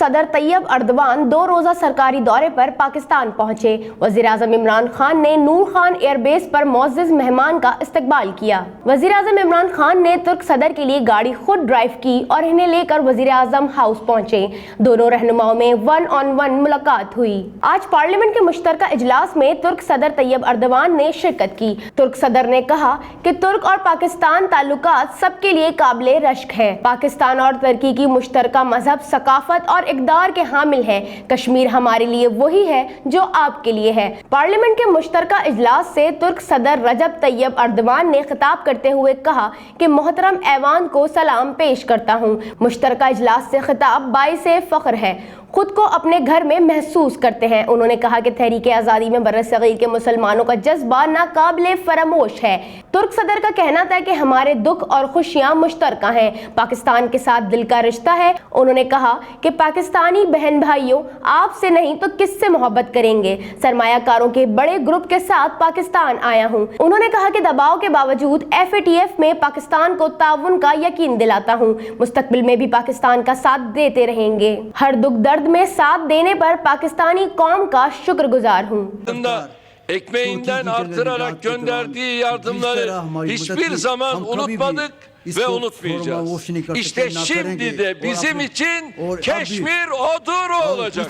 صدر طیب اردوان 2 روزہ سرکاری دورے پر پاکستان پہنچے۔ وزیر اعظم عمران خان نے نور خان ایئر بیس پر معزز مہمان کا استقبال کیا۔ وزیر اعظم عمران خان نے ترک صدر کے لیے گاڑی خود ڈرائیو کی اور انہیں لے کر وزیر اعظم ہاؤس پہنچے۔ دونوں رہنماؤں میں 1 on 1 ملاقات ہوئی۔ آج پارلیمنٹ کے مشترکہ اجلاس میں ترک صدر طیب اردوان نے شرکت کی۔ ترک صدر نے کہا کہ ترک اور پاکستان تعلقات سب کے لیے قابل رشک ہے۔ پاکستان اور ترکی کی مشترکہ مذہب، ثقافت اور اقدار کے حامل ہے۔ کشمیر ہمارے لیے وہی ہے جو آپ کے لیے ہے۔ پارلیمنٹ کے مشترکہ اجلاس سے ترک صدر رجب طیب اردوان نے خطاب کرتے ہوئے کہا کہ محترم ایوان کو سلام پیش کرتا ہوں۔ مشترکہ اجلاس سے خطاب باعث فخر ہے، خود کو اپنے گھر میں محسوس کرتے ہیں۔ انہوں نے کہا کہ تحریک آزادی میں برصغیر کے مسلمانوں کا جذبہ ناقابل فراموش ہے۔ ترک صدر کا کہنا تھا کہ ہمارے دکھ اور خوشیاں مشترکہ ہیں، پاکستان کے ساتھ دل کا رشتہ ہے۔ انہوں نے کہا کہ پاکستانی بہن بھائیوں، آپ سے نہیں تو کس سے محبت کریں گے؟ سرمایہ کاروں کے بڑے گروپ کے ساتھ پاکستان آیا ہوں۔ انہوں نے کہا کہ دباؤ کے باوجود FATF میں پاکستان کو تعاون کا یقین دلاتا ہوں، مستقبل میں بھی پاکستان کا ساتھ دیتے رہیں گے۔ ہر دکھ درد میں ساتھ دینے پر پاکستانی قوم کا شکر گزار ہوں۔ Ekmeğinden artırarak gönderdiği yardımları hiçbir zaman unutmadık ve unutmayacağız. İşte şimdi de bizim için Keşmir odur olacak.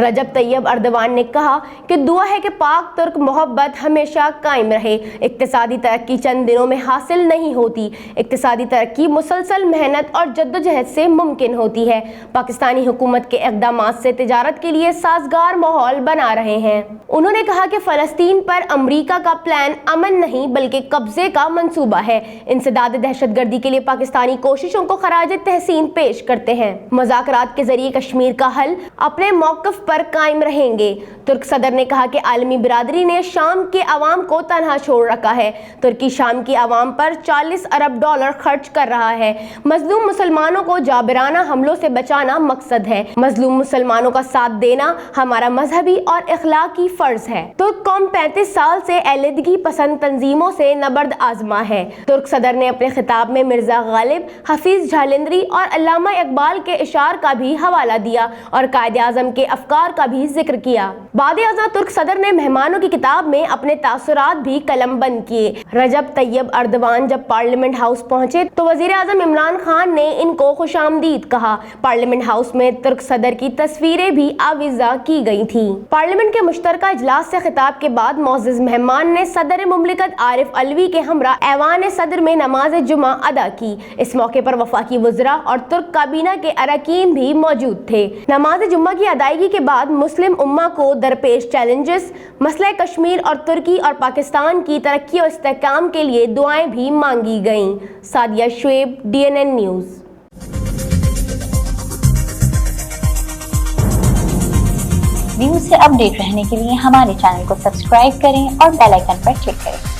رجب طیب اردوان نے کہا کہ دعا ہے کہ پاک ترک محبت ہمیشہ قائم رہے۔ اقتصادی ترقی چند دنوں میں حاصل نہیں ہوتی، اقتصادی ترقی مسلسل محنت اور جدوجہد سے ممکن ہوتی ہے۔ پاکستانی حکومت کے اقدامات سے تجارت کے لیے سازگار ماحول بنا رہے ہیں۔ انہوں نے کہا کہ فلسطین پر امریکہ کا پلان امن نہیں بلکہ قبضے کا منصوبہ ہے۔ انسداد دہشت گردی کے لیے پاکستانی کوششوں کو خراج تحسین پیش کرتے ہیں۔ مذاکرات کے ذریعے کشمیر کا حل اپنے موقف پر قائم رہیں گے۔ ترک صدر نے کہا کہ عالمی برادری نے شام کے عوام کو تنہا چھوڑ رکھا ہے۔ ترکی شام کی عوام پر $40 ارب خرچ کر رہا ہے۔ مظلوم مسلمانوں کو جابرانہ حملوں سے بچانا مقصد ہے۔ مظلوم مسلمانوں کا ساتھ دینا ہمارا مذہبی اور اخلاقی فرض ہے۔ ترک قوم 35 سال سے علیحدگی پسند تنظیموں سے نبرد آزما ہے۔ ترک صدر نے اپنے خطاب میں مرزا غالب، حفیظ جھالندری اور علامہ اقبال کے اشعار کا بھی حوالہ دیا اور قائد اعظم کے افکار کا بھی ذکر کیا۔ بعد ازاں ترک صدر نے مہمانوں کی کتاب میں اپنے تاثرات بھی قلم بند کیے۔ رجب طیب اردوان جب پارلیمنٹ ہاؤس پہنچے تو وزیر اعظم عمران خان نے ان کو خوش آمدید کہا۔ پارلیمنٹ ہاؤس میں ترک صدر کی تصویریں بھی آویزاں کی گئی تھیں۔ پارلیمنٹ کے مشترکہ اجلاس سے خطاب کے بعد معزز مہمان نے صدر مملکت عارف علوی کے ہمراہ ایوان صدر میں نماز جمعہ ادا کی۔ اس موقع پر وفاقی وزراء اور ترک کابینہ کے اراکین بھی موجود تھے۔ نماز جمعہ کی ادائیگی کے بعد مسلم امہ کو درپیش چیلنجز، مسئلہ کشمیر اور ترکی اور پاکستان کی ترقی اور استحکام کے لیے دعائیں بھی مانگی گئیں۔ Sadia Shoaib, DNN news. News سے اپ ڈیٹ رہنے کے لیے ہمارے چینل کو سبسکرائب کریں اور بیل آئیکن پر کلک کریں۔